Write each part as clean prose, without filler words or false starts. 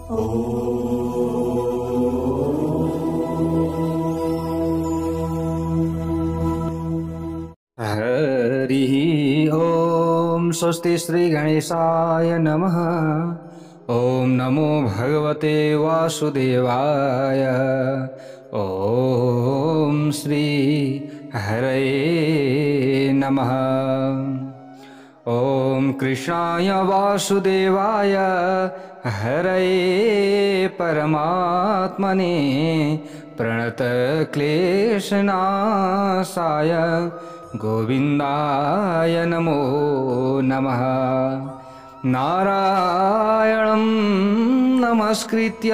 हरिः ॐ स्वस्ति श्री गणेशाय नमः। ॐ नमो भगवते वासुदेवाय। ॐ श्री हरये नमः। ॐ कृष्णाय वासुदेवाय हरये परमात्मने प्रणतक्लेशनाशाय गोविन्दाय नमो नमः। नारायणं नमस्कृत्य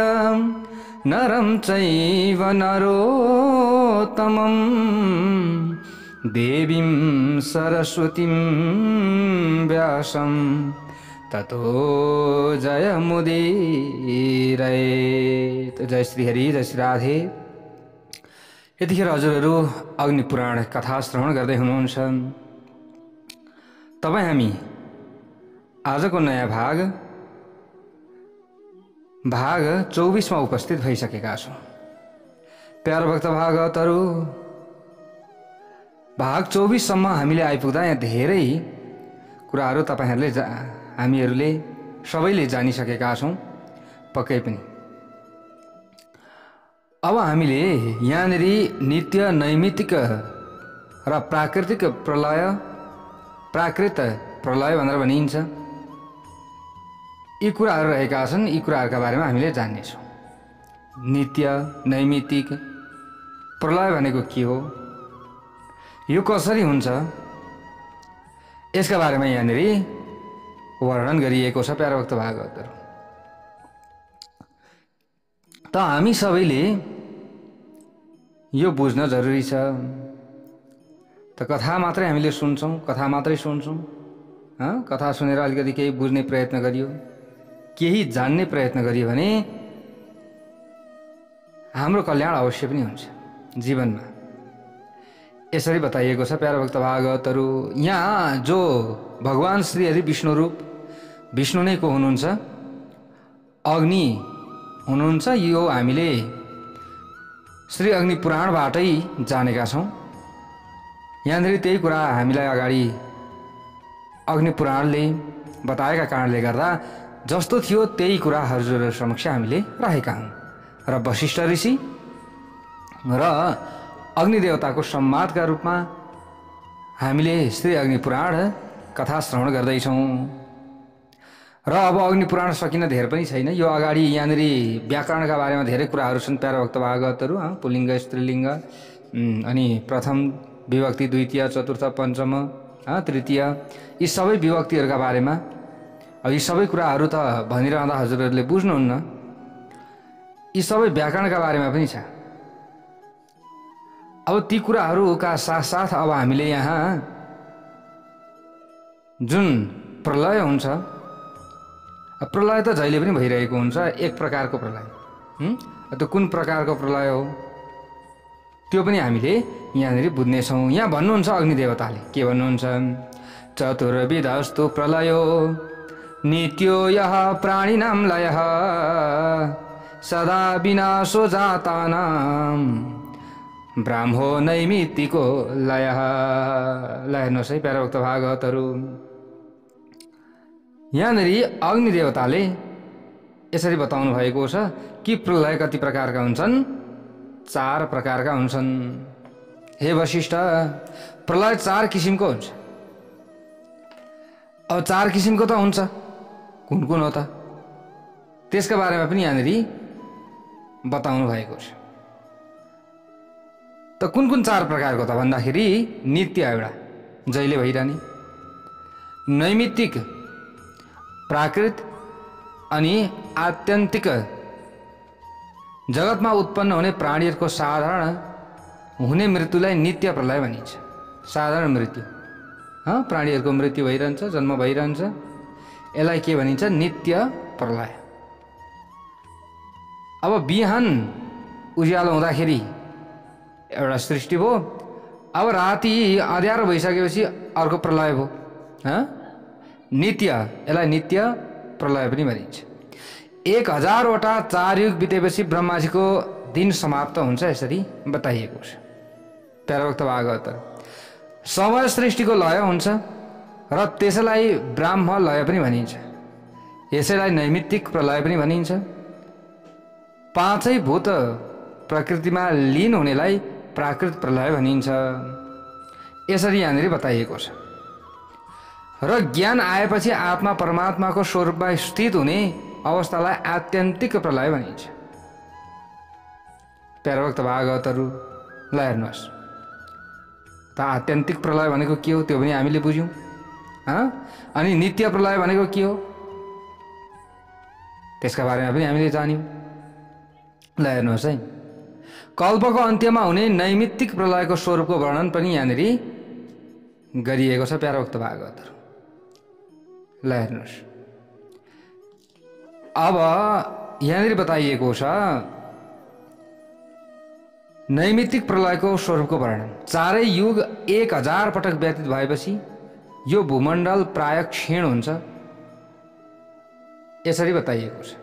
नरं चैव नरोत्तमं देवीं सरस्वतीं व्यासं ततो जयमुदीरयेत्। जय श्री हरि, जय श्री राधे। यतिखेर हजुरहरू अग्नि पुराण कथा श्रवण गर्दै हुनुहुन्छ। तपाईँ हामी आजको नयाँ भाग 24 मा उपस्थित भइसकेका छौँ। प्यारो भक्त भागवतहरू, भाग 24 सम्म हामीले आइपुग्दा यहाँ धेरै कुराहरू हामीहरूले सबैले जानिसकेका छौँ पक्कै पनि। अब हामीले यहाँनिर नित्य, नैमित्तिक र प्राकृत प्रलय भनेर भनिन्छ, यी कुराहरू रहेका छन्। यी कुराहरूका बारेमा हामीले जान्नेछौँ। नित्य, नैमित्तिक प्रलय भनेको के हो, यो कसरी हुन्छ, यसका बारेमा यहाँनिर वर्णन गरिएको छ। प्यारो भक्त भागवतहरू, त हामी सबैले यो बुझ्न जरुरी छ। त कथा मात्रै हामीले सुन्छौँ, कथा मात्रै सुन्छौँ। कथा सुनेर अलिकति केही बुझ्ने प्रयत्न गरियो, केही जान्ने प्रयत्न गरियो भने हाम्रो कल्याण अवश्य पनि हुन्छ जीवनमा। यसरी बताइएको छ प्यारो भक्त भागवतहरू। यहाँ जो भगवान श्री हरि विष्णु रूप, विष्णु नै को हुनुहुन्छ, अग्नि हुनुहुन्छ। यो हामीले श्री अग्नि पुराणबाटै जानेका छौँ। यहाँनिर त्यही कुरा हामीलाई अगाडि अग्नि पुराणले बताएका कारणले गर्दा जस्तो थियो त्यही कुरा हजुरहरू समक्ष हामीले राखेका हौँ। र वशिष्ठ ऋषि र अग्निदेवताको सम्वादका रूपमा हामीले श्री अग्नि पुराण कथा श्रवण गर्दैछौँ। र अब अग्नि पुराण सकिन धेर पनि छैन। यो अगाडि यहाँनिर व्याकरणका बारेमा धेरै कुराहरू छन् प्यारो भक्त भागवतहरू। पुल्लिङ्ग, स्त्रीलिङ्ग, अनि प्रथम विभक्ति, द्वितीय, चतुर्थ, पञ्चम, तृतीय, यी सबै विभक्तिहरूका बारेमा अब यी सबै कुराहरू त भनिरहँदा हजुरहरूले बुझ्नुहुन्न। यी सबै व्याकरणका बारेमा पनि छ। अब ती कुराहरूका साथसाथ अब हामीले यहाँ जुन प्रलय हुन्छ, प्रलय त जहिले पनि भइरहेको हुन्छ, एक प्रकारको प्रलय। त्यो कुन प्रकारको प्रलय हो त्यो पनि हामीले यहाँनिर बुझ्नेछौँ। यहाँ भन्नुहुन्छ अग्निदेवताले के भन्नुहुन्छ, चतुर्विधस्तु प्रलयो नित्यो यः प्राणिनां लयः सदा विनाशो जातानां ब्राह्मो नैमित्तिको लयः। ल हेर्नुहोस् है प्यारो भक्त भागवतहरू, यहाँनिर अग्निदेवताले यसरी बताउनु भएको छ कि प्रलय कति प्रकारका हुन्छन्, 4 प्रकारका हुन्छन्। हे वशिष्ठ, प्रलय 4 किसिमको हुन्छ। अब 4 किसिमको त हुन्छ, कुन कुन हो त, त्यसका बारेमा पनि यहाँनिर बताउनु भएको छ। त कुन कुन 4 प्रकारको त भन्दाखेरि नित्य एउटा जहिले भइरहने, नैमित्तिक प्राकृत, अनि आत्यन्तिक जगतमा उत्पन्न हुने प्राणीहरूको साधारण हुने मृत्युलाई नित्य प्रलय भनिन्छ। साधारण मृत्यु, प्राणीहरूको मृत्यु भइरहन्छ, जन्म भइरहन्छ, यसलाई के भनिन्छ, नित्य प्रलय। अब बिहान उज्यालो हुँदाखेरि एउटा सृष्टि भयो, अब राति अँध्यारो भइसकेपछि अर्को प्रलय भयो। नित्य, यसलाई नित्य प्रलय पनि भनिन्छ। 1000वटा 4 युग बितेपछि ब्रह्माजीको दिन समाप्त हुन्छ यसरी बताइएको छ। प्यारोक्त भागवत समय सृष्टिको लय हुन्छ र त्यसैलाई ब्राह्म लय पनि भनिन्छ। यसैलाई नैमित्तिक प्रलय पनि भनिन्छ। पाँचै भूत प्रकृतिमा लीन हुनेलाई प्राकृत प्रलय भनिन्छ। यसरी यहाँनिर बताइएको छ। र ज्ञान आएपछि आत्मा परमात्माको स्वरूपमा स्थित हुने अवस्थालाई आत्यन्तिक प्रलय भनिन्छ। प्यारोक्त भागवतहरू ल हेर्नुहोस् त आत्यन्तिक प्रलय भनेको के हो त्यो पनि हामीले बुझ्यौँ। अनि नित्य प्रलय भनेको के हो त्यसका बारेमा पनि हामीले जान्यौँ। ल हेर्नुहोस् है, कल्पको अन्त्यमा हुने नैमित्तिक प्रलयको स्वरूपको वर्णन पनि यहाँनिर गरिएको छ प्यारोक्त भागवतहरू। ल हेर्नुहोस्, अब यहाँनिर बताइएको छ नैमित्तिक प्रलयको स्वरूपको वर्णन। चारै युग 1000 पटक व्यतीत भएपछि यो भूमण्डल प्राय क्षीण हुन्छ। यसरी बताइएको छ।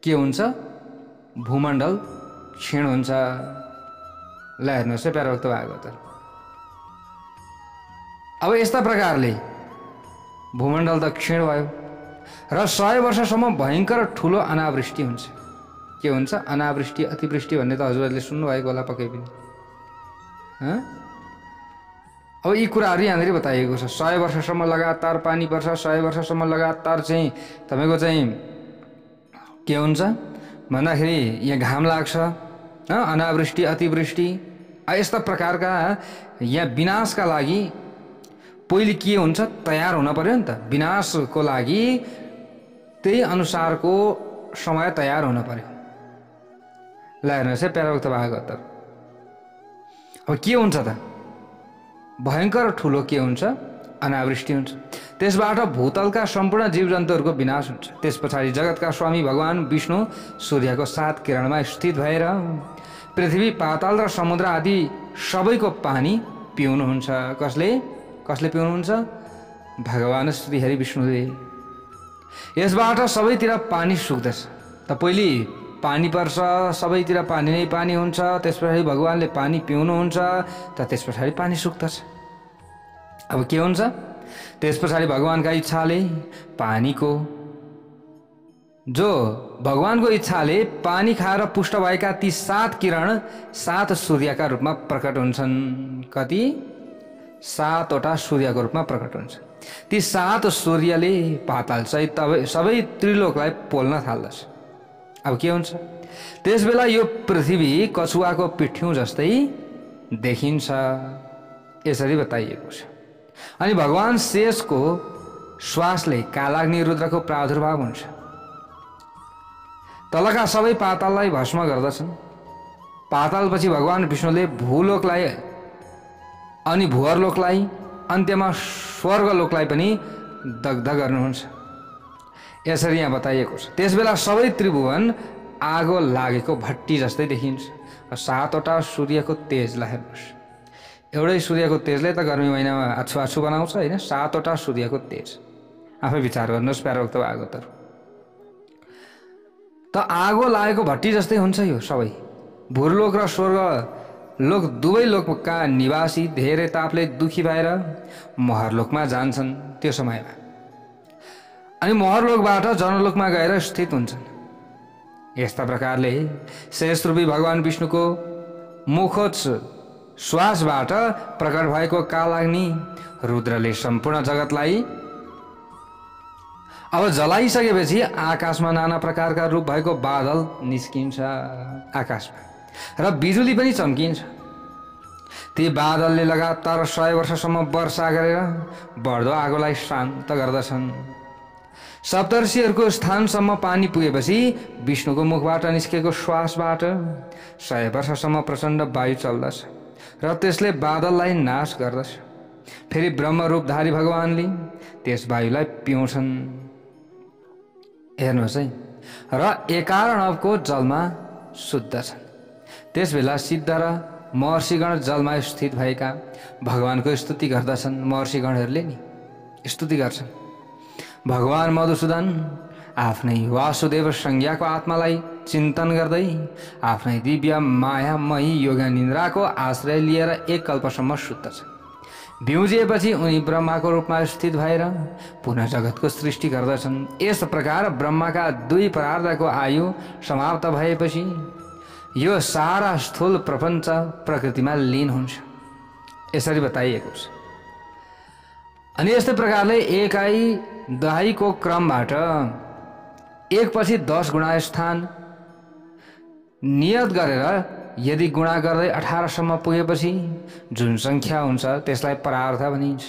के हुन्छ? भूमण्डल क्षीण हुन्छ। ल हेर्नुहोस् है प्यारोक्त भागवतहरू। अब यस्ता प्रकारले भूमण्डल त क्षीण भयो र 100 वर्षसम्म भयङ्कर ठुलो अनावृष्टि हुन्छ। के हुन्छ? अनावृष्टि अतिवृष्टि भन्ने त हजुरहरूले सुन्नुभएको होला पक्कै पनि। अब यी कुराहरू यहाँनिर बताइएको छ। 100 वर्षसम्म लगातार पानी पर्छ, 100 वर्षसम्म लगातार चाहिँ तपाईँको चाहिँ के हुन्छ भन्दाखेरि यहाँ घाम लाग्छ, अनावृष्टि अतिवृष्टि। यस्ता प्रकारका यहाँ विनाशका लागि पहिले के हुन्छ? तयार हुन पर्यो नि त। विनाशको लागि त्यही अनुसारको समय तयार हुन पर्यो। ल हेर्नुहोस् है प्यारोक्त भागवतहरू। अब के हुन्छ त? भयङ्कर ठुलो के हुन्छ? अनावृष्टि हुन्छ। त्यसबाट भूतलका सम्पूर्ण जीवजन्तुहरूको विनाश हुन्छ। त्यस पछाडि जगतका स्वामी भगवान विष्णु सूर्यको 7 किरणमा स्थित भएर पृथ्वी पाताल र समुद्र आदि सबैको पानी पिउनुहुन्छ। कसले पिउनुहुन्छ? भगवान श्री हरि विष्णुले। यसबाट सबैतिर पानी सुक्दछ। त पहिले पानी पर्छ, सबैतिर पानी नै पानी हुन्छ। त्यस पछाडि भगवानले पानी पिउनुहुन्छ, त त्यस पछाडि पानी सुक्दछ। अब के हुन्छ? त्यस पछाडि भगवानका इच्छाले पानीको जो भगवानको इच्छाले पानी खाएर पुष्ट भएका ती 7 किरण 7 सूर्यका रूपमा प्रकट हुन्छन्। कति? 7वटा सूर्यको रूपमा प्रकट हुन्छ। ती 7 सूर्यले पाताल सहित सबै त्रिलोकलाई पोल्न थाल्दछ। अब के हुन्छ? त्यसबेला यो पृथ्वी कछुवाको पिठ्यौँ जस्तै देखिन्छ। यसरी बताइएको छ। अनि भगवान शेषको श्वासले कालाग्नि रुद्रको प्रादुर्भाव हुन्छ। तलका सबै पाताललाई भस्म गर्दछन्। पातालपछि भगवान विष्णुले भूलोकलाई अनि भुवरलोकलाई अन्त्यमा स्वर्गलोकलाई पनि दग्ध गर्नुहुन्छ। यसरी यहाँ बताइएको छ। त्यसबेला सबै त्रिभुवन आगो लागेको भट्टी जस्तै देखिन्छ। 7वटा सूर्यको तेजलाई हेर्नुहोस्। एउटै सूर्यको तेजले त गर्मी महिनामा आछु बनाउँछ होइन? 7वटा सूर्यको तेज। आफै विचार गर्नुहोस् प्यारोक्त भागवतहरू। त आगो लागेको भट्टी जस्तै हुन्छ यो सबै। भूलोक र स्वर्ग लोक दुवै लोकका निवासी धेरै तापले दुखी भएर महरलोकमा जान्छन् त्यो समयमा। अनि महरलोकबाट जनलोकमा गएर स्थित हुन्छन्। यस्ता प्रकारले शेषरूपी भगवान विष्णुको मुखोच श्वासबाट प्रकट भएको कालाग्नि रुद्रले सम्पूर्ण जगतलाई अब जलाइसकेपछि आकाशमा नाना प्रकारका रूप भएको बादल निस्किन्छ आकाशमा र बिजुली पनि चम्किन्छ। ती बादलले लगातार 100 वर्षसम्म वर्षा गरेर बढ्दो आगोलाई शान्त गर्दछन्। सप्तर्षिहरूको स्थानसम्म पानी पुगेपछि विष्णुको मुखबाट निस्केको श्वासबाट 100 वर्षसम्म प्रचण्ड वायु चल्दछ र त्यसले बादललाई नाश गर्दछ। फेरि ब्रह्मरूपधारी भगवानले त्यस वायुलाई पिउँछन्। हेर्नुहोस् है, र एकारणवको जलमा शुद्ध छन्। त्यसबेला सिद्ध र महर्षिगण जलमा स्थित भएका भगवानको स्तुति गर्दछन्। महर्षिगणहरूले नि स्तुति गर्छन्। भगवान मधुसूदन आफ्नै वासुदेव संज्ञाको आत्मालाई चिन्तन गर्दै आफ्नै दिव्य मायामयी योगा निन्द्राको आश्रय लिएर एक कल्पसम्म सुत्दछ। बिउजिएपछि उनी ब्रह्माको रूपमा स्थित भएर पुनः जगतको सृष्टि गर्दछन्। यस प्रकार ब्रह्माका दुई परार्धको आयु समाप्त भएपछि यो सारा स्थूल प्रपञ्च प्रकृतिमा लीन हुन्छ, यसरी बताइएको छ। अनि यस्तै प्रकारले एकाई दहाईको क्रमबाट एकपछि 10 गुणा स्थान नियत गरेर यदि गुणा गर्दै 18 सम्म पुगेपछि जुन संख्या हुन्छ त्यसलाई परार्थ भनिन्छ।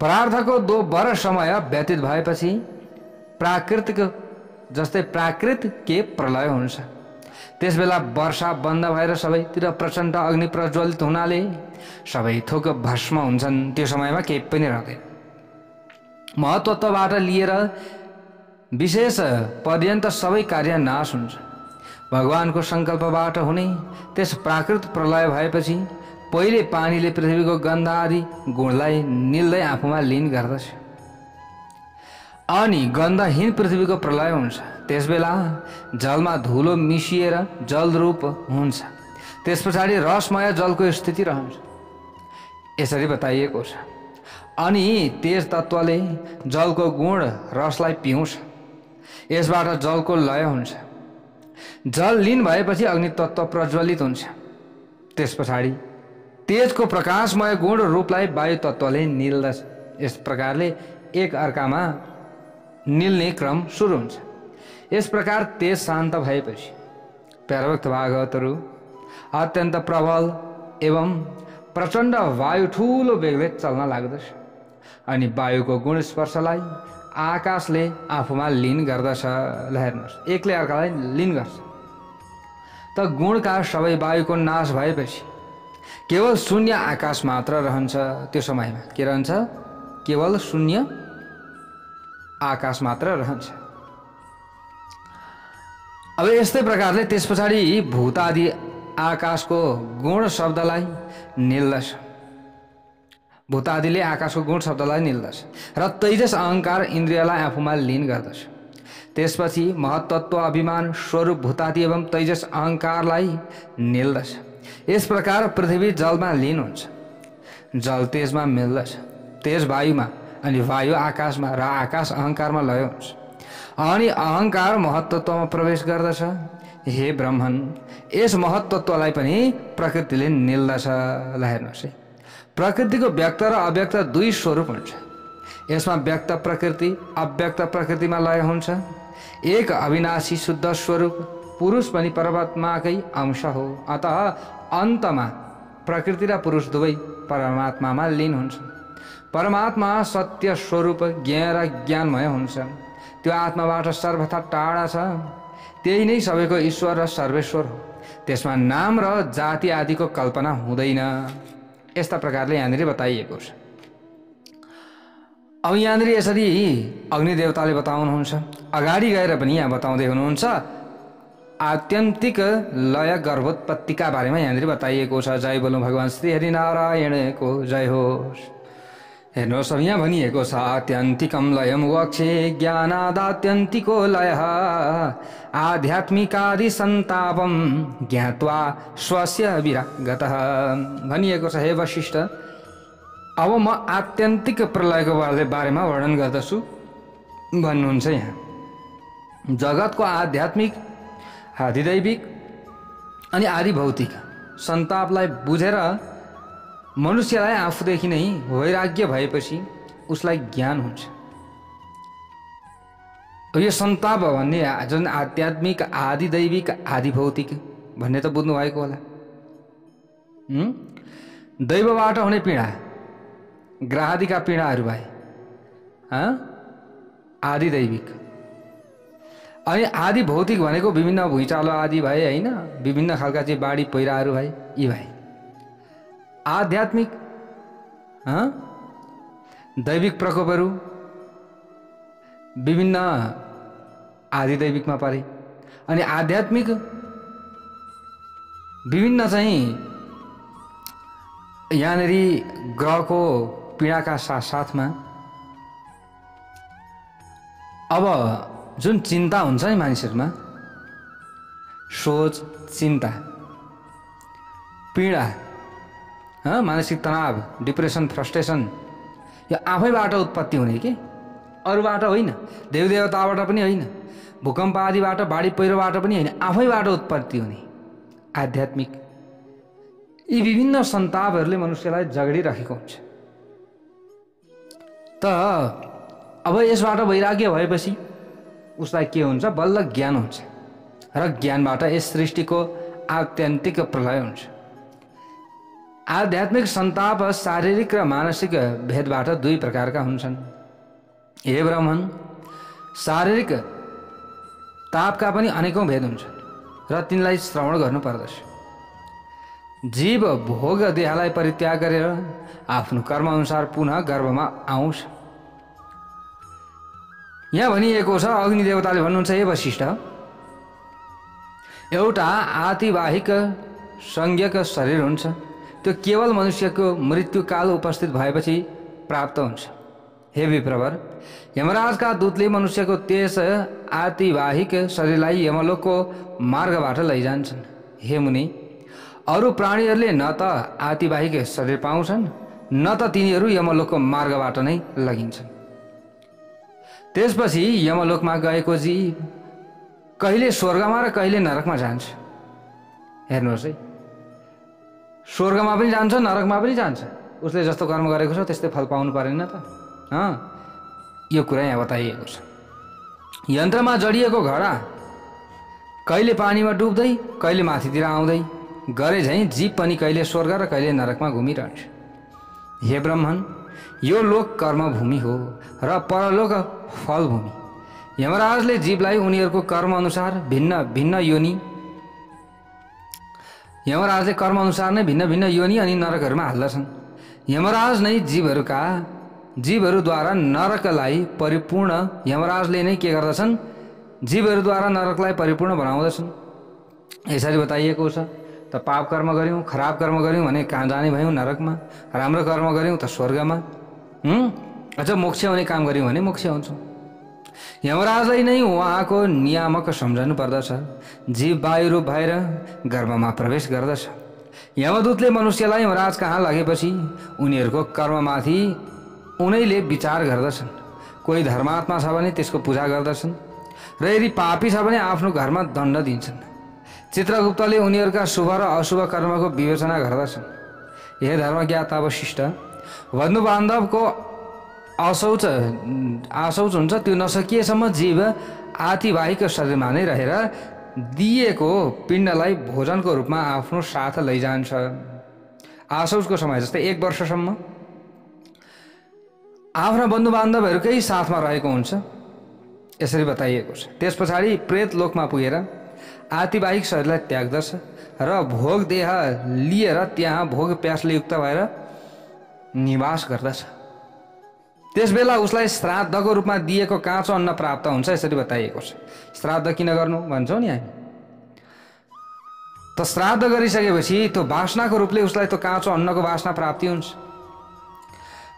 परार्थको 2 वर्ष समय व्यतीत भएपछि प्राकृतिक जस्तै प्राकृत के प्रलय हुन्छ। त्यसबेला वर्षा बन्द भएर सबैतिर प्रचण्ड अग्नि प्रज्वलित हुनाले सबै थोक भस्म हुन्छन्। त्यो समयमा केही पनि रहँदैन। महत्त्वबाट लिएर विशेष पर्यन्त सबै कार्य नाश हुन्छ। भगवानको संकल्पबाट हुने त्यस प्राकृत प्रलय भएपछि पहिले पानीले पृथ्वीको गन्ध आदि गुणलाई निल्दै आफूमा लीन गर्दछ। अनि गन्धहीन पृथ्वीको प्रलय हुन्छ। त्यसबेला जलमा धुलो मिसिएर जलरूप हुन्छ। त्यस पछाडि रसमय जलको स्थिति रहन्छ, यसरी बताइएको छ। अनि तेज तत्त्वले जलको गुण रसलाई पिउँछ। यसबाट जलको लय हुन्छ। जल लीन भएपछि अग्नि तत्त्व प्रज्वलित हुन्छ। त्यस पछाडि तेजको प्रकाशमय गुण रूपलाई वायु तत्त्वले निल्दछ। यस प्रकारले एक अर्कामा निल्ने क्रम सुरु हुन्छ। यस प्रकार तेज शान्त भएपछि प्यारभक्त भागवतहरू अत्यन्त प्रबल एवं प्रचण्ड वायु ठूलो वेगले चल्न लाग्दछ। अनि वायुको गुण स्पर्शलाई आकाशले आफूमा लीन गर्दछ। ल हेर्नुहोस्, एकले अर्कालाई लीन गर्छ। त गुणका सबै वायुको नाश भएपछि केवल शून्य आकाश मात्र रहन्छ। त्यो समयमा के रहन्छ? केवल शून्य आकाश मात्र रहन्छ। अब यस्तै प्रकारले त्यस पछाडि भूत आदि आकाशको गुण शब्दलाई निल्दछ। भूत आदिले आकाशको गुण शब्दलाई निल्दछ र तेजस अहंकार इन्द्रियलाई आफूमा लीन गर्दछ। त्यसपछि महत्त्व अभिमान स्वरूप भूतादि एवं तेजस अहंकारलाई निल्दछ। यस प्रकार पृथ्वी जलमा लीन हुन्छ, जल तेजमा मिल्दछ, तेज वायुमा, अनि वायु आकाशमा र आकाश अहंकारमा लय हुन्छ। अनि अहंकार महत्त्वमा प्रवेश गर्दछ। हे ब्रह्मन, यस महत्त्वलाई पनि प्रकृतिले निल्दछ। ल हेर्नुहोस् है, प्रकृतिको व्यक्त र अव्यक्त दुई स्वरूप हुन्छ। यसमा व्यक्त प्रकृति अव्यक्त प्रकृतिमा लय हुन्छ। एक अविनाशी शुद्ध स्वरूप पुरुष पनि परमात्माकै अंश हो। अतः अन्तमा प्रकृति र पुरुष दुवै परमात्मामा लीन हुन्छ। परमात्मा सत्य स्वरूप ज्ञान र ज्ञानमय हुन्छ। त्यो आत्माबाट सर्वथा टाढा छ। त्यही नै सबैको ईश्वर र सर्वेश्वर हो। त्यसमा नाम र जाति आदिको कल्पना हुँदैन। यस्ता प्रकारले यहाँनिर बताइएको छ। अब यहाँनिर यसरी अग्निदेवताले बताउनुहुन्छ। अगाडि गएर पनि यहाँ बताउँदै हुनुहुन्छ आत्यन्तिक लय गर्भोत्पत्तिका बारेमा यहाँनिर बताइएको छ। जय बोलौं भगवान श्री हरिनारायणको जय होस्। हेर्नुहोस्, अब यहाँ भनिएको छ आत्यन्तिकम लयम वक्षे ज्ञानादात्यन्तिको लयः आध्यात्मिकादि सन्तापम ज्ञात्वा स्वस्य विरागतः भनिएको छ। हे वशिष्ठ, अब म आत्यन्तिक प्रलयको बारेमा वर्णन गर्दछु भन्नुहुन्छ। यहाँ जगतको आध्यात्मिक, आधिदैविक अनि आदि भौतिक सन्तापलाई बुझेर मनुष्यलाई आफूदेखि नै वैराग्य भएपछि उसलाई ज्ञान हुन्छ। यो सन्ताप भन्ने जुन आध्यात्मिक, आधिदैविक, आदि भौतिक भन्ने त बुझ्नु भएको होला। दैवबाट हुने पीडा, ग्रहादिका पीडाहरू भए आधिदैविक। अनि आदि भौतिक भनेको विभिन्न भुइँचालो आदि भए होइन, विभिन्न खालका चाहिँ बाढी पहिराहरू भए, यी भए। आध्यात्मिक दैविक प्रकोपहरू विभिन्न आधिदैविकमा परे। अनि आध्यात्मिक विभिन्न चाहिँ यहाँनिर ग्रहको पीडाका साथमा अब जुन चिन्ता हुन्छ नि मानिसहरूमा, सोच, चिन्ता, पीडा, मानसिक तनाव, डिप्रेसन, फ्रस्ट्रेसन, यो आफैबाट उत्पत्ति हुने कि अरूबाट होइन, देवदेवताबाट पनि होइन, भूकम्प आदिबाट, बाढी पहिरोबाट पनि होइन, आफैबाट उत्पत्ति हुने आध्यात्मिक यी विभिन्न सन्तापहरूले मनुष्यलाई जगडिराखेको हुन्छ। त अब यसबाट वैराग्य भएपछि उसलाई के हुन्छ? बल्ल ज्ञान हुन्छ र ज्ञानबाट यस सृष्टिको आत्यन्तिक प्रलय हुन्छ। आध्यात्मिक सन्ताप शारीरिक र मानसिक भेदबाट दुई प्रकारका हुन्छन्। हे ब्राह्मण, शारीरिक तापका पनि अनेकौं भेद हुन्छन् र तिनलाई श्रवण गर्नु पर्दछ। जीव भोग देहलाई परित्याग गरेर आफ्नो कर्म अनुसार पुनः गर्भमा आउँछ। यहाँ भनिएको छ, अग्नि देवताले भन्नुहुन्छ, हे वशिष्ठ, एउटा आतिवाहिक संज्ञक शरीर हुन्छ, त्यो केवल मनुष्यको मृत्युकाल उपस्थित भएपछि प्राप्त हुन्छ। हे विप्रवर, यमराजका दूतले मनुष्यको त्यस आतिवाहिक शरीरलाई यमलोकको मार्गबाट लैजान्छन्। हे मुनि, अरू प्राणीहरूले न त आतिवाहिक शरीर पाउँछन् न त तिनीहरू यमलोकको मार्गबाट नै लगिन्छन्। त्यसपछि यमलोकमा गएको जीव कहिले स्वर्गमा र कहिले नरकमा जान्छ। हेर्नुहोस् है, स्वर्गमा पनि जान्छ, नरकमा पनि जान्छ। उसले जस्तो कर्म गरेको छ त्यस्तै फल पाउनु परेन त? यो कुरा यहाँ बताइएको छ। यन्त्रमा जडिएको घडा कहिले पानीमा डुब्दै कहिले माथितिर आउँदै गरे झैँ जीव पनि कहिले स्वर्ग र कहिले नरकमा घुमिरहन्छ। हे ब्राह्मण, यो लोक कर्मभूमि हो र परलोक फलभूमि। यमराजले जीवलाई उनीहरूको कर्म अनुसार भिन्न भिन्न योनि अनि नरकहरूमा हाल्दछन्। यमराज नै जीवहरूद्वारा नरकलाई परिपूर्ण यमराजले नै के गर्दछन्? जीवहरूद्वारा नरकलाई परिपूर्ण बनाउँदछन्। यसरी बताइएको छ। त पाप कर्म गर्यौं, खराब कर्म गर्यौं भने कहाँ जाने भयौं? नरकमा। राम्रो कर्म गर्यौं त स्वर्गमा। अझ मोक्ष हुने काम गर्यौं भने मोक्ष हुन्छौं। यमराजलाई नै उहाँको नियामक सम्झनु पर्दछ। जीव वायु रूप भएर गर्भमा प्रवेश गर्दछ। यमदूतले मनुष्यलाई यमराज कहाँ लगेपछि उनीहरूको कर्ममाथि उनैले विचार गर्दछन्। कोही धर्मात्मा छ भने त्यसको पूजा गर्दछन् र यदि पापी छ भने आफ्नो घरमा दण्ड दिन्छन्। चित्रगुप्तले उनीहरूका शुभ र अशुभ कर्मको विवेचना गर्दछन्। हे धर्मज्ञाता वशिष्ठ, बन्धु बान्धवको आशौच हुन्छ, त्यो नसकिएसम्म जीव आतिवाहिक शरीरमा नै रहेर दिएको पिण्डलाई भोजनको रूपमा आफ्नो साथ लैजान्छ। आशौचको समय जस्तै 1 वर्षसम्म आफ्ना बन्धु बान्धवहरूकै साथमा रहेको हुन्छ। यसरी बताइएको छ। त्यस पछाडि प्रेत लोकमा पुगेर आतिवाहिक शरीरलाई त्याग्दछ र भोग देह लिएर त्यहाँ भोग प्यासले युक्त भएर निवास गर्दछ। त्यसबेला उसलाई श्राद्धको रूपमा दिएको काँचो अन्न प्राप्त हुन्छ। यसरी बताइएको छ। श्राद्ध किन गर्नु भन्छौँ नि हामी? त श्राद्ध गरिसकेपछि त्यो वासनाको रूपले उसलाई त्यो काँचो अन्नको वासना प्राप्ति हुन्छ।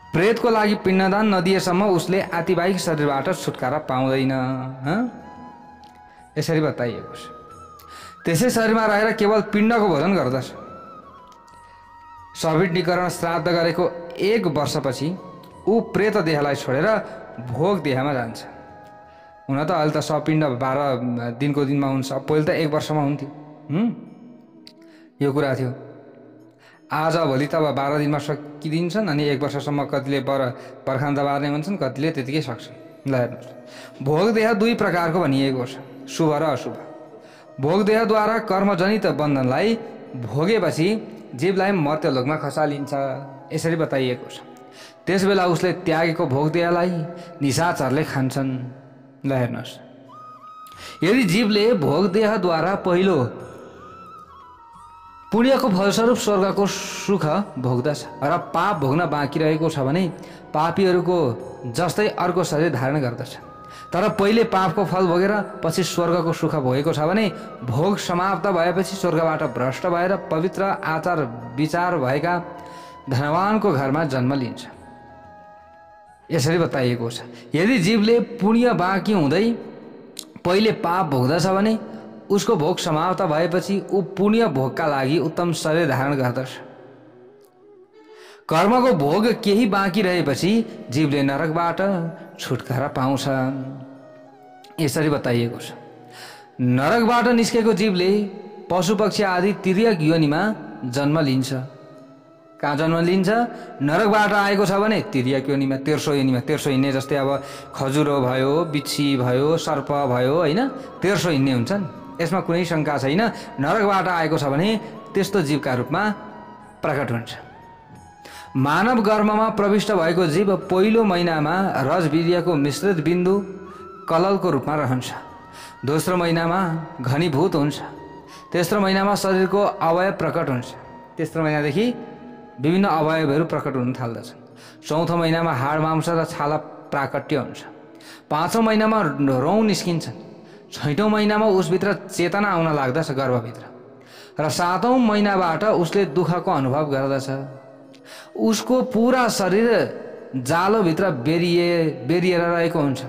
प्रेतको लागि पिण्डदान नदिएसम्म उसले आतिवाहिक शरीरबाट छुटकारा पाउँदैन। यसरी बताइएको छ। त्यसै शरीरमा रहेर केवल पिण्डको भोजन गर्दछ। सविडीकरण श्राद्ध गरेको 1 वर्षपछि ऊ प्रेत देहलाई छोडेर भोग देहमा जान्छ। हुन त अहिले त सपिण्ड 12 दिनको दिनमा हुन्छ। पहिले त 1 वर्षमा हुन्थ्यो। यो कुरा थियो। आज भोलि त अब 12 दिनमा सकिदिन्छन् अनि 1 वर्षसम्म कतिले पर्खान दबार्ने भन्छन्, कतिले त्यतिकै सक्छन्। ल हेर्नुहोस्, भोग देह 2 प्रकारको भनिएको छ, शुभ र अशुभ। भोग देहद्वारा कर्मजनित बन्धनलाई भोगेपछि जीवलाई मर्त्यलोकमा खसालिन्छ। यसरी बताइएको छ। त्यसबेला उसले त्यागेको भोग देहलाई निशाचरले खान्छन्। ल हेर्नुहोस्, यदि जीवले भोग देहद्वारा पहिलो पुण्यको फलस्वरूप स्वर्गको सुख भोग्दछ र पाप भोग्न बाँकी रहेको छ भने पापीहरूको जस्तै अर्को शरीर धारण गर्दछ। तर पहिले पापको फल भोगेर पछि स्वर्गको सुख भोगेको छ भने भोग समाप्त भएपछि स्वर्गबाट भ्रष्ट भएर पवित्र आचार विचार भएका धनवानको घरमा जन्म लिन्छ। यसरी बताइएको छ। यदि जीवले पुण्य बाँकी हुँदै पहिले पाप भोग्दछ भने उसको भोग समाप्त भएपछि ऊ पुण्य भोगका लागि उत्तम शरीर धारण गर्दछ। कर्मको भोग केही बाँकी रहेपछि जीवले नरकबाट छुटकारा पाउँछ। यसरी बताइएको छ। नरकबाट निस्केको जीवले पशुपक्षी आदि तिर्यक योनिमा जन्म लिन्छ। कहाँ जन्म लिन्छ? नरकबाट आएको छ भने तिर्यक योनिमा, तेर्सो योनिमा। तेर्सो हिँड्ने जस्तै अब खजुरो भयो, बिच्छी भयो, सर्प भयो, होइन, तेर्सो हिँड्ने हुन्छन्। यसमा कुनै शङ्का छैन। नरकबाट आएको छ भने त्यस्तो जीवका रूपमा प्रकट हुन्छ। मानव गर्भमा प्रविष्ट भएको जीव पहिलो महिनामा रजवीर्यको मिश्रित बिन्दु कललको रूपमा रहन्छ। दोस्रो महिनामा घनीभूत हुन्छ। तेस्रो महिनामा शरीरको अवयव प्रकट हुन्छ। तेस्रो महिनादेखि विभिन्न अवयवहरू प्रकट हुन थाल्दछन्। चौथो महिनामा हाड मांस र छाला प्राकट्य हुन्छ। पाँचौं महिनामा रौँ निस्किन्छन्। छैटौं महिनामा उसभित्र चेतना आउन लाग्दछ गर्भभित्र। र सातौं महिनाबाट उसले दुःखको अनुभव गर्दछ। उसको पुरा शरीर जालोभित्र बेरिएर रहेको हुन्छ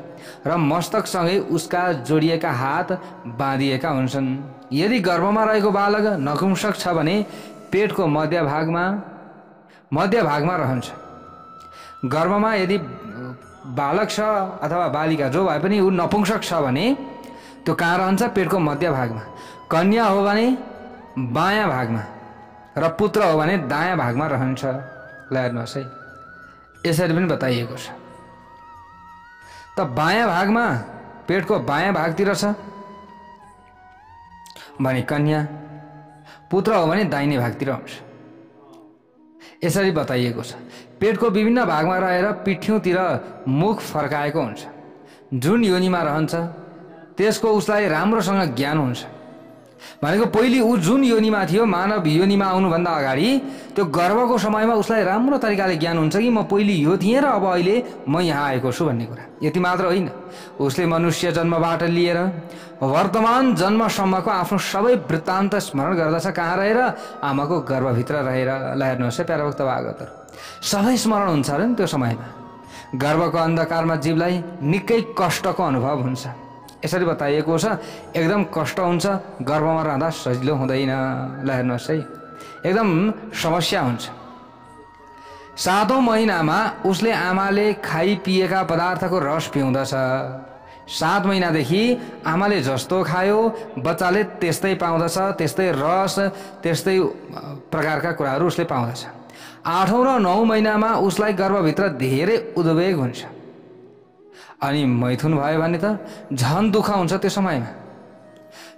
र मस्तकसँगै उसका जोडिएका हात बाँधिएका हुन्छन्। यदि गर्भमा रहेको बालक नपुंसक छ भने पेटको मध्यभागमा रहन्छ। गर्भमा यदि बालक छ अथवा बालिका जो भए पनि ऊ नपुंसक छ भने त्यो कहाँ रहन्छ? पेटको मध्यभागमा। कन्या हो भने बायाँ भागमा र पुत्र हो भने दायाँ भागमा रहन्छ। ल हेर्नुहोस् है, यसरी पनि बताइएको छ। त बायाँ भागमा, पेटको बायाँ भागतिर छ भने कन्या, पुत्र हो भने दाहिने भागतिर हुन्छ। यसरी बताइएको छ। पेटको विभिन्न भागमा रहेर पिठ्यौँतिर मुख फर्काएको हुन्छ। जुन योनिमा रहन्छ त्यसको उसलाई राम्रोसँग ज्ञान हुन्छ। भनेको पहिले ऊ जुन योनिमा थियो, मानव योनिमा आउनुभन्दा अगाडि, त्यो गर्भको समयमा उसलाई राम्रो तरिकाले ज्ञान हुन्छ कि म पहिले यो थिएँ र अब अहिले म यहाँ आएको छु भन्ने कुरा। यति मात्र होइन, उसले मनुष्य जन्मबाट लिएर वर्तमान जन्मसम्मको आफ्नो सबै वृत्तान्त स्मरण गर्दछ। कहाँ रहेर? आमाको गर्भभित्र रहेर। ल हेर्नुहोस् है प्याराभक्त भागवतहरू, सबै स्मरण हुन्छ अरे नि त्यो समयमा। गर्भको अन्धकारमा जीवलाई निकै कष्टको अनुभव हुन्छ। यसरी बताइएको छ। एकदम कष्ट हुन्छ, गर्भमा रहँदा सजिलो हुँदैन। ल हेर्नुहोस् है, एकदम समस्या हुन्छ। सातौं महिनामा उसले आमाले खाइपिएका पदार्थको रस पिउँदछ। 7 महिनादेखि आमाले जस्तो खायो बच्चाले त्यस्तै पाउँदछ, त्यस्तै रस, त्यस्तै प्रकारका कुराहरू उसले पाउँदछ। 8औं र 9औं महिनामा उसलाई गर्भभित्र धेरै उद्वेग हुन्छ। अनि मैथुन भयो भने त झन् दुःख हुन्छ त्यो समयमा।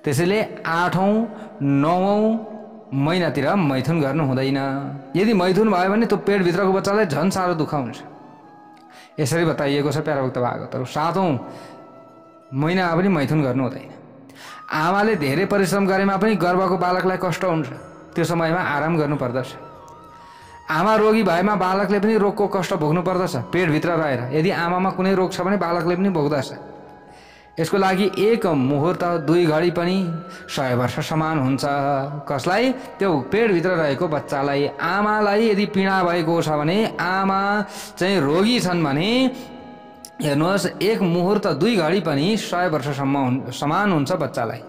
त्यसैले 8औं 9औं महिनातिर मैथुन गर्नु हुँदैन। यदि मैथुन भयो भने त्यो पेटभित्रको बच्चालाई झन् साह्रो दुःख हुन्छ। यसरी बताइएको छ प्याराभक्त भागवतहरू। 7औं महिनामा पनि मैथुन गर्नु हुँदैन। आमाले धेरै परिश्रम गरेमा पनि गर्भको बालकलाई कष्ट हुन्छ। त्यो समयमा आराम गर्नु पर्दछ। आमा रोगी भएमा बालकले पनि रोगको कष्ट भोग्नु पर्दछ पेटभित्र रहेर। यदि आमामा कुनै रोग छ भने बालकले पनि भोग्दछ। यसको लागि एक मुहुर्त 2 घडी पनि 100 वर्ष समान हुन्छ। कसलाई? त्यो पेटभित्र रहेको बच्चालाई। आमालाई यदि पीडा भएको छ भने, आमा चाहिँ रोगी छन् भने हेर्नुहोस्, एक मुहुर्त 2 घडी पनि 100 वर्षसम्म समान हुन्छ बच्चालाई।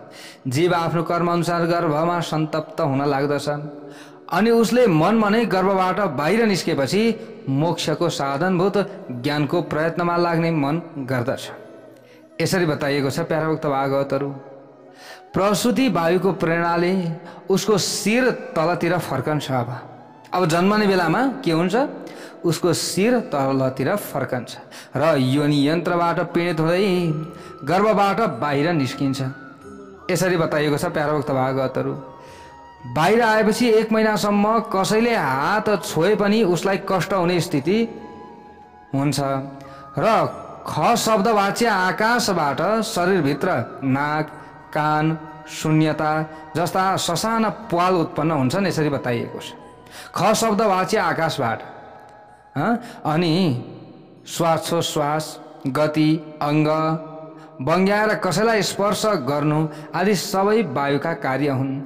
जीव आफ्नो कर्मअनुसार गर्भमा सन्तप्त हुन लाग्दछ। अनि उसले मनमा नै गर्भबाट बाहिर निस्केपछि मोक्षको साधनभूत ज्ञानको प्रयत्नमा लाग्ने मन गर्दछ। यसरी बताइएको छ प्याराभक्त भागवतहरू। प्रसूति वायुको प्रेरणाले उसको शिर तलतिर फर्कन्छ। अब जन्मने बेलामा के हुन्छ? उसको शिर तलतिर फर्कन्छ र योनि यन्त्रबाट पीडित हुँदै गर्भबाट बाहिर निस्किन्छ। यसरी बताइएको छ प्याराभक्त भागवतहरू। बाहिर आएपछि 1 महिनासम्म कसैले हात छोए पनि उसलाई कष्ट हुने स्थिति हुन्छ र ख शब्द वाच्य आकाशबाट शरीरभित्र नाक, कान, शून्यता जस्ता ससाना प्वाल उत्पन्न हुन्छन्। यसरी बताइएको छ। ख शब्द वाच्य आकाशबाट। अनि श्वासोश्वास, गति, अङ्ग, बङ्ग्याएर कसैलाई स्पर्श गर्नु आदि सबै वायुका कार्य हुन्।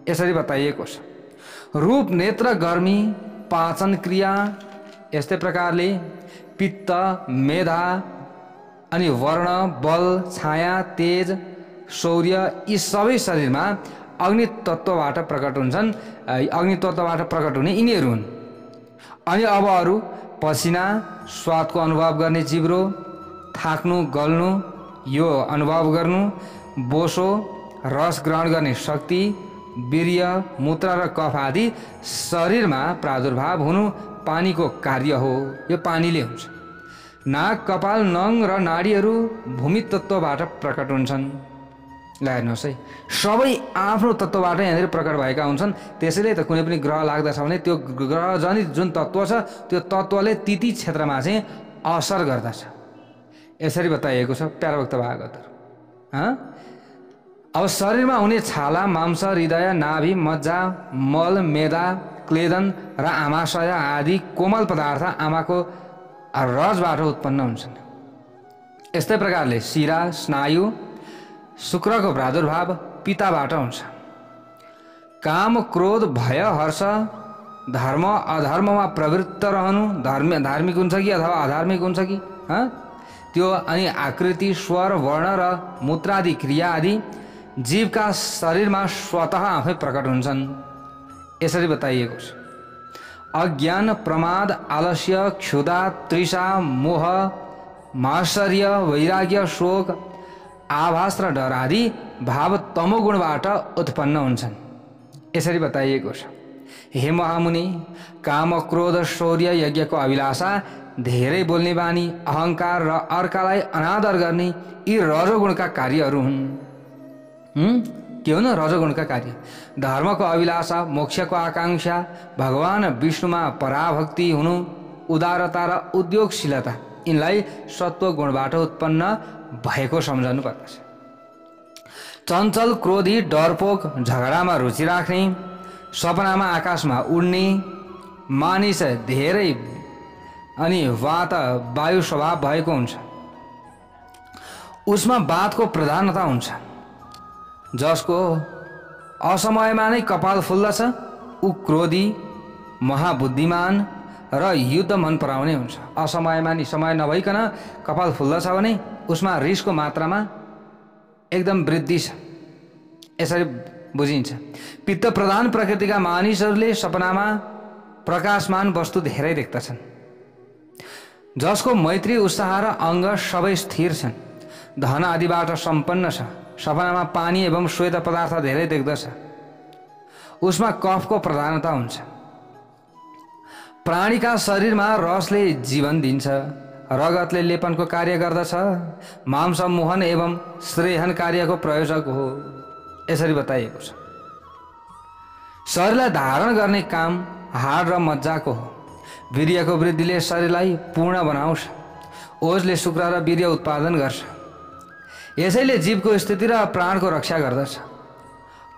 यसरी बताइएको छ। रूप, नेत्र, गर्मी, पाचन क्रिया यस्तै प्रकारले पित्त, मेधा अनि वर्ण, बल, छाया, तेज, शौर्य यी सबै शरीरमा अग्नि तत्त्वबाट प्रकट हुन्छन्। अग्नि तत्त्वबाट प्रकट हुने यिनीहरू हुन्। अनि अब अरू पसिना, स्वादको अनुभव गर्ने जिब्रो, थाक्नु, गल्नु यो अनुभव गर्नु, बोसो, रस ग्रहण गर्ने शक्ति, वीर्य, मूत्र र कफ आदि शरीरमा प्रादुर्भाव हुनु पानीको कार्य हो। यो पानीले हुन्छ। नाक, कपाल, नङ र नाडीहरू भूमि तत्त्वबाट प्रकट हुन्छन्। ल हेर्नुहोस् है, सबै आफ्नो तत्त्वबाट यहाँनिर प्रकट भएका हुन्छन्। त्यसैले त कुनै पनि ग्रह लाग्दछ भने त्यो ग्रहजनित जुन तत्त्व छ त्यो तत्त्वले ती क्षेत्रमा चाहिँ असर गर्दछ। यसरी बताइएको छ प्यारोक्त भागवतहरू। अब शरीरमा हुने छाला, मांस, हृदय, नाभि, मज्जा, मल, मेदा, क्लेदन र आमाशय आदि कोमल पदार्थ आमाको रजबाट उत्पन्न हुन्छन्। यस्तै प्रकारले शिरा, स्नायु, शुक्रको प्रादुर्भाव पित्तबाट हुन्छ। काम, क्रोध, भय, हर्ष, धर्म अधर्ममा प्रवृत्त रहनु, धार्मिक हुन्छ कि अथवा अधार्मिक हुन्छ कि त्यो, अनि आकृति, स्वर, वर्ण र मूत्रादि क्रिया आदि जीवका शरीरमा स्वतः आफै प्रकट हुन्छन्। यसरी बताइएको छ। अज्ञान, प्रमाद, आलस्य, क्षुधा, तृषा, मोह, मात्सर्य, वैराग्य, शोक, आभास र डर आदि भाव तमोगुणबाट उत्पन्न हुन्छन्। यसरी बताइएको छ। हे महामुनि, काम, क्रोध, शौर्य, यज्ञको अभिलाषा, धेरै बोल्ने बानी, अहंकार र अर्कालाई अनादर गर्ने यी रजोगुणका कार्यहरू हुन्। के हो न रजोगुणका कार्य? धर्मको अभिलाषा, मोक्षको आकांक्षा, भगवान विष्णुमा पराभक्ति हुनु, उदारता र उद्योगशीलता यिनलाई सत्व गुणबाट उत्पन्न भएको सम्झनु पर्दछ। चञ्चल, क्रोधी, डरपोक, झगडामा रुचि राख्ने, सपनामा आकाशमा उड्ने, मानिस धेरै अनि वात वायु स्वभाव भएको हुन्छ। उसमा वातको प्रधानता हुन्छ। जसको असमयमा नै कपाल फुल्दछ ऊ क्रोधी, महाबुद्धिमान र युद्ध मन पराउने हुन्छ। असमयमा नि समय नभइकन कपाल फुल्दछ भने उसमा रिसको मात्रामा एकदम वृद्धि छ। यसरी बुझिन्छ। पित्त प्रधान प्रकृतिका मानिसहरूले सपनामा प्रकाशमान वस्तु धेरै देख्दछन्। जसको मैत्री, उत्साह र अङ्ग सबै स्थिर छन्, धन आदिबाट सम्पन्न छ, सपनामा पानी एवं श्वेत पदार्थ धेरै देख्दछ, उसमा कफको प्रधानता हुन्छ। प्राणीका शरीरमा रसले जीवन दिन्छ, रगतले लेपनको कार्य गर्दछ, मांस मोहन एवं श्रेहन कार्यको प्रयोजक हो। यसरी बताइएको छ। शरीरलाई धारण गर्ने काम हाड र मज्जाको हो। वीर्यको वृद्धिले शरीरलाई पूर्ण बनाउँछ। ओजले शुक्र र वीर्य उत्पादन गर्छ। यसैले जीवको स्थिति र प्राणको रक्षा गर्दछ।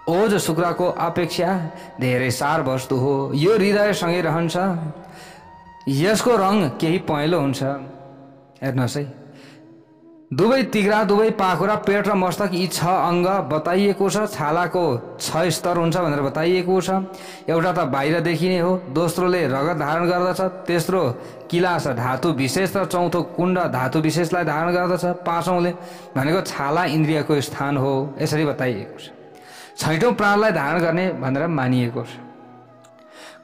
ओज शुक्रको अपेक्षा धेरै सार वस्तु हो। यो हृदयसँगै रहन्छ। यसको रङ केही पहेँलो हुन्छ। हेर्नुहोस् है, दुवै तिघ्रा, दुवै पाखुरा, पेट र मस्तक यी 6 अङ्ग बताइएको छ। छालाको 6 स्तर हुन्छ भनेर बताइएको छ। एउटा त बाहिर देखिने हो, दोस्रोले रगत धारण गर्दछ, तेस्रो किलास धातु विशेष र चौथो कुण्ड धातु विशेषलाई धारण गर्दछ, पाँचौँले भनेको छाला इन्द्रियको स्थान हो। यसरी बताइएको छ। छैठौँ प्राणलाई धारण गर्ने भनेर मानिएको छ।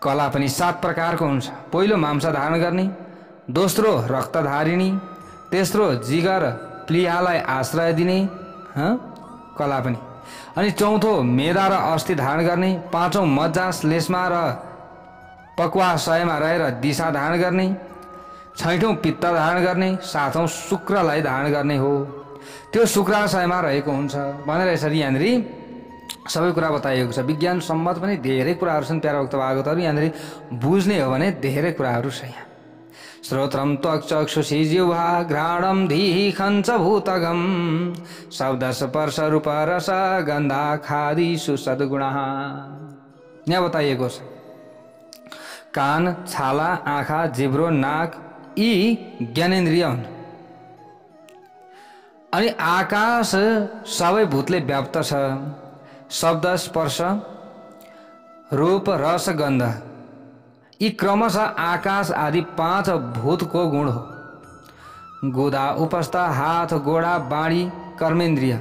कला पनि 7 प्रकारको हुन्छ। पहिलो मांस धारण गर्ने, दोस्रो रक्तधारिणी, तेस्रो जिगर प्लिहालाई आश्रय दिने कला पनि, अनि चौथो मेदा र अस्थि धारण गर्ने, पाँचौँ मज्जा श्लेष्मा र पक्वाशयमा रहेर दिशा धारण गर्ने, छैठौँ पित्त धारण गर्ने, सातौँ शुक्रलाई धारण गर्ने हो। त्यो शुक्राशयमा रहेको हुन्छ भनेर यसरी यहाँनिर सबै कुरा बताइएको छ। विज्ञान सम्मत पनि धेरै कुराहरू छन् प्यारोक्त भागवतहरू। यहाँनिर बुझ्ने हो भने धेरै कुराहरू छ। यहाँ श्रोत्रम त्वक चक्षुषी जिह्वा घ्राणम धीहि खञ्च भूतगम शब्द स्पर्श रूप रस गन्धा खादिषु सद्गुणः। यहाँ बताइएको छ कान, छाला, आँखा, जिब्रो, नाक यी ज्ञानेन्द्रिय हुन्। अनि आकाश सबै भूतले व्याप्त छ। शब्द, स्पर्श, रूप, रस, गन्ध यी क्रमशः आकाश आदि 5 भूतको गुण हो। गुदा, उपस्थ, हात, गोडा, बाणी, कर्मेन्द्रिय,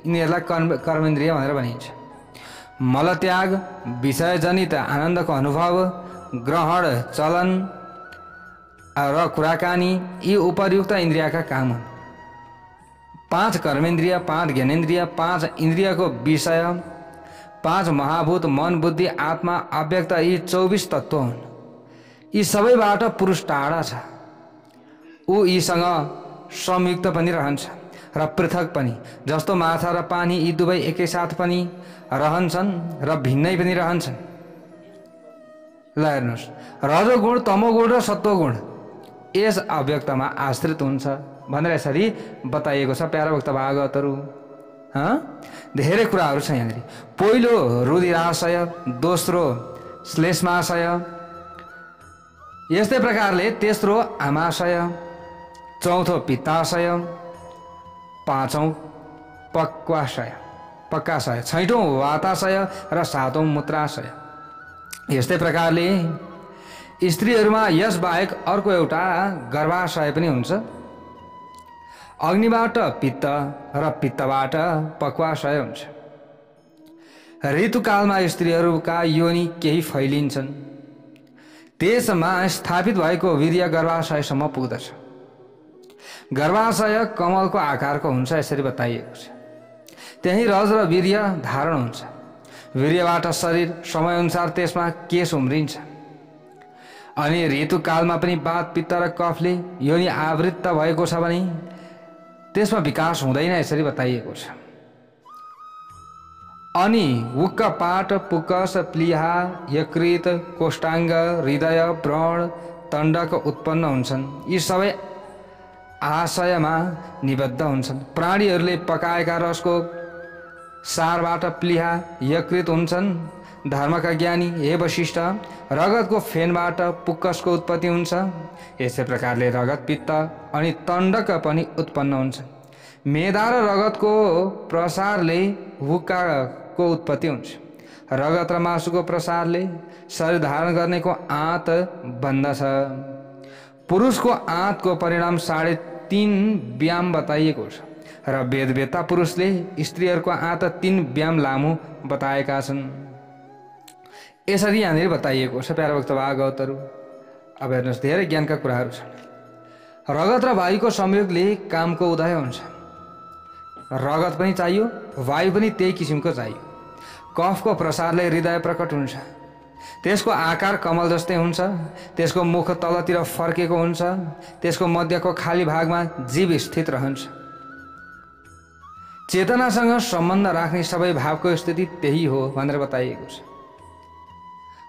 यिनीहरूलाई कर्मेन्द्रिय भनेर भनिन्छ। मलत्याग, विषयजनित आनन्दको अनुभव, ग्रहण, चलन र कुराकानी, यी उपर्युक्त इन्द्रियका काम हुन्। 5 कर्मेन्द्रिय, 5 ज्ञानेन्द्रिय, 5 इन्द्रियको विषय, 5 महाभूत, मन, बुद्धि, आत्मा, अव्यक्त, यी 24 तत्त्व हुन्। यी सबैबाट पुरुष टाढा छ। ऊ यीसँग संयुक्त पनि रहन्छ र पृथक पनि। जस्तो माछा र पानी यी दुवै एकैसाथ पनि रहन्छन् र भिन्नै पनि रहन्छन्। ल हेर्नुहोस्, रजोगुण, तमोगुण र सत्वगुण यस अव्यक्तमा आश्रित हुन्छ भनेर यसरी बताइएको छ प्यारा भक्त भागवतहरू। धेरै कुराहरू छ यहाँनिर। पहिलो रुधिराशय, दोस्रो श्लेष्माशय, यस्तै प्रकारले तेस्रो आमाशय, चौथो पित्ताशय, पाँचौं पक्काशय, छैठौं वाताशय र सातौं मूत्राशय। यस्तै प्रकारले स्त्रीहरूमा यस बाहेक अर्को एउटा गर्भाशय पनि हुन्छ। अग्निबाट पित्त र पित्तबाट पक्वाशय हुन्छ। ऋतुकालमा स्त्रीहरूका योनि केही फैलिन्छन्, त्यसमा स्थापित भएको वीर्य गर्भाशयसम्म पुग्दछ। गर्भाशय कमलको आकारको हुन्छ यसरी बताइएको छ। त्यही रज र वीर्य धारण हुन्छ। वीर्यबाट शरीर, समयअनुसार त्यसमा केश उम्रिन्छ। अनि ऋतुकालमा पनि वात, पित्त र कफले योनि आवृत्त भएको छ भने त्यसमा विकास हुँदैन यसरी बताइएको छ। अनि उक्क, पाट, पुक्कस, प्लीहा, यकृत, कोष्ठाङ्ग, हृदय, व्रण, तण्डक उत्पन्न हुन्छन्। यी सबै आशयमा निबद्ध हुन्छन्। प्राणीहरूले पकाएका रसको सारबाट प्लीहा, यकृत हुन्छन्। धर्मका ज्ञानी हे वशिष्ठ, रगतको फेनबाट पुक्कसको उत्पत्ति हुन्छ। यसै प्रकारले रगत, पित्त अनि तण्डक पनि उत्पन्न हुन्छ। मेदा र रगतको प्रसारले हुक्काको उत्पत्ति हुन्छ। रगत र मासुको प्रसारले शरीर धारण गर्नेको आँत बन्दछ। पुरुषको आँतको परिणाम 3.5 व्याम बताइएको छ र वेदवेत्ता पुरुषले स्त्रीहरूको आँत 3 व्याम लामो बताएका छन्। यसरी यहाँनिर बताइएको छ प्यारा भक्त भागवतहरू। अब हेर्नुहोस्, धेरै ज्ञानका कुराहरू छन्। रगत र वायुको संयोगले कामको उदय हुन्छ। रगत पनि चाहियो, वायु पनि त्यही किसिमको चाहियो। कफको प्रसारले हृदय प्रकट हुन्छ। त्यसको आकार कमल जस्तै हुन्छ। त्यसको मुख तलतिर फर्केको हुन्छ। त्यसको मध्यको खाली भागमा जीव स्थित रहन्छ। चेतनासँग सम्बन्ध राख्ने सबै भावको स्थिति त्यही हो भनेर बताइएको छ।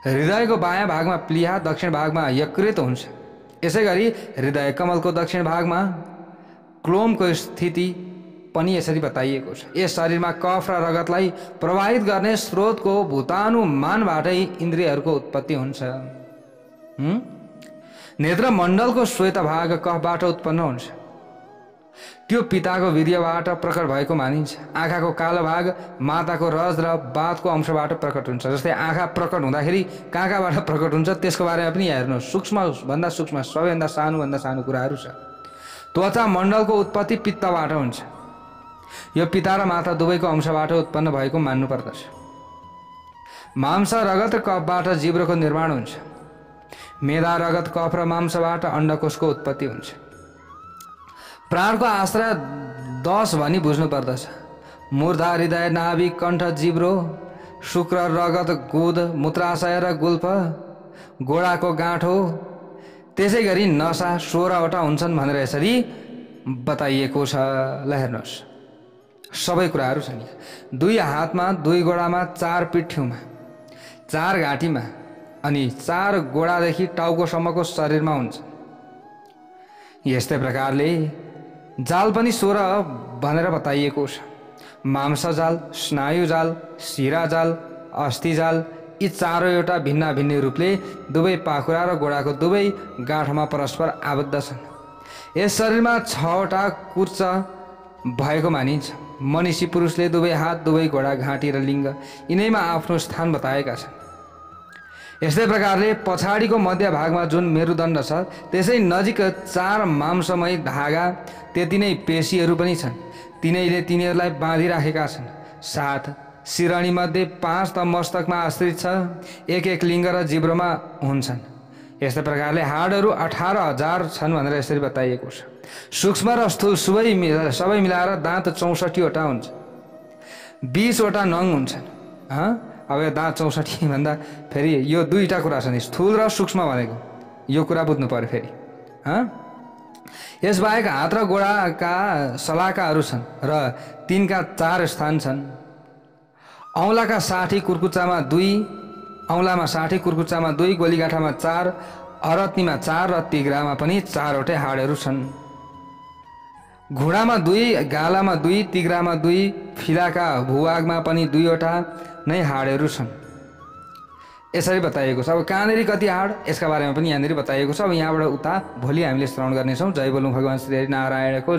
हृदयको बायाँ भागमा प्लीहा, दक्षिण भागमा यकृत हुन्छ। यसै गरी हृदय कमलको दक्षिण भागमा क्लोमको स्थिति पनि यसरी बताइएको छ। यस शरीरमा कफ र रगतलाई प्रवाहित गर्ने स्रोतको भूतानुमानबाटै इन्द्रियहरूको उत्पत्ति हुन्छ। नेत्रमण्डलको श्वेत भाग कफबाट उत्पन्न हुन्छ। त्यो पिताको वीर्यबाट प्रकट भएको मानिन्छ। आँखाको कालो भाग माताको रज र वातको अंशबाट प्रकट हुन्छ। जस्तै आँखा प्रकट हुँदाखेरि कहाँबाट प्रकट हुन्छ त्यसको बारेमा पनि हेर्नुहोस्। सूक्ष्मभन्दा सूक्ष्म, सबैभन्दा सानोभन्दा सानो कुराहरू छ। त्वचा मण्डलको उत्पत्ति पित्तबाट हुन्छ। यो पिता र माता दुवैको अंशबाट उत्पन्न भएको मान्नु पर्दछ। मांस, रगत र कफबाट जिब्रोको निर्माण हुन्छ। मेदा, रगत, कफ र मांसबाट अण्डकोशको उत्पत्ति हुन्छ। प्राणको आश्रय 10 भनी बुझ्नु पर्दछ। मूर्धा, हृदय, नाभि, कण्ठ, जिब्रो, शुक्र, रगत, गुद, मूत्राशय र गुल्फ, गोडाको गाँठो, त्यसै गरी नसा 16वटा हुन्छन् भनेर यसरी बताइएको छ। ल हेर्नुहोस्, सबै कुराहरू छन्। 2 हातमा, 2 गोडामा, 4 पिठ्युमा, 4 घाँटीमा अनि 4 गोडादेखि टाउकोसम्मको शरीरमा हुन्छ। यस्तै प्रकारले जाल पनि 16 भनेर बताइएको छ। मांस जाल, स्नायु जाल, शिरा जाल, अस्थि जाल, यी चारौं एउटा भिन्न भिन्न रूपले दुवै पाखुरा र गोडाको दुवै गाँठमा परस्पर आबद्ध छन्। यस शरीरमा 6वटा कुर्च भएको मानिन्छ। मनिषी पुरुषले दुवै हात, दुवै गोडा, घाँटी र लिङ्ग यिनैमा आफ्नो स्थान बताएका छन्। यस्तै प्रकारले पछाडिको मध्य भागमा जुन मेरुदण्ड छ त्यसै नजिक 4 मांसमय धागा त्यति नै पेशीहरू पनि छन्। तिनीहरूलाई बाँधिराखेका छन्। 7 शिरणीमध्ये 5 त मस्तकमा आश्रित छ, एक लिङ्ग र जिब्रोमा हुन्छन्। यस्तै प्रकारले हाडहरू 18,000 छन् भनेर यसरी बताइएको छ। सूक्ष्म र स्थूल सबै मिलाएर दाँत 64 वटा हुन्छ। 20 वटा नङ हुन्छन्। अब यो दाँत 64 भन्दा फेरि यो दुईटा कुरा छन्, स्थूल र सूक्ष्म भनेको। यो कुरा बुझ्नु पर्यो फेरि। यसबाहेक हात र गोडाका सलाकाहरू छन् र तिनका 4 स्थान छन्। औँलाका 60 कुर्कुच्चामा 2, औँलामा 60 कुर्कुच्चामा 2, गोलीगाठामा 4, अरत्नीमा 4 र तिघ्रामा पनि 4 वटै हाडहरू छन्। घुँडामा 2, गालामा 2, तिघ्रामा 2, फिलाका भूभागमा पनि 2 वटा नै हाडहरू छन्। यसरी बताइएको छ। अब कहाँनिर कति हाड यसका बारेमा पनि यहाँनिर बताइएको छ। अब यहाँबाट उता भोलि हामीले श्रवण गर्नेछौँ। जय बोलौँ भगवान श्री हरि नारायणको।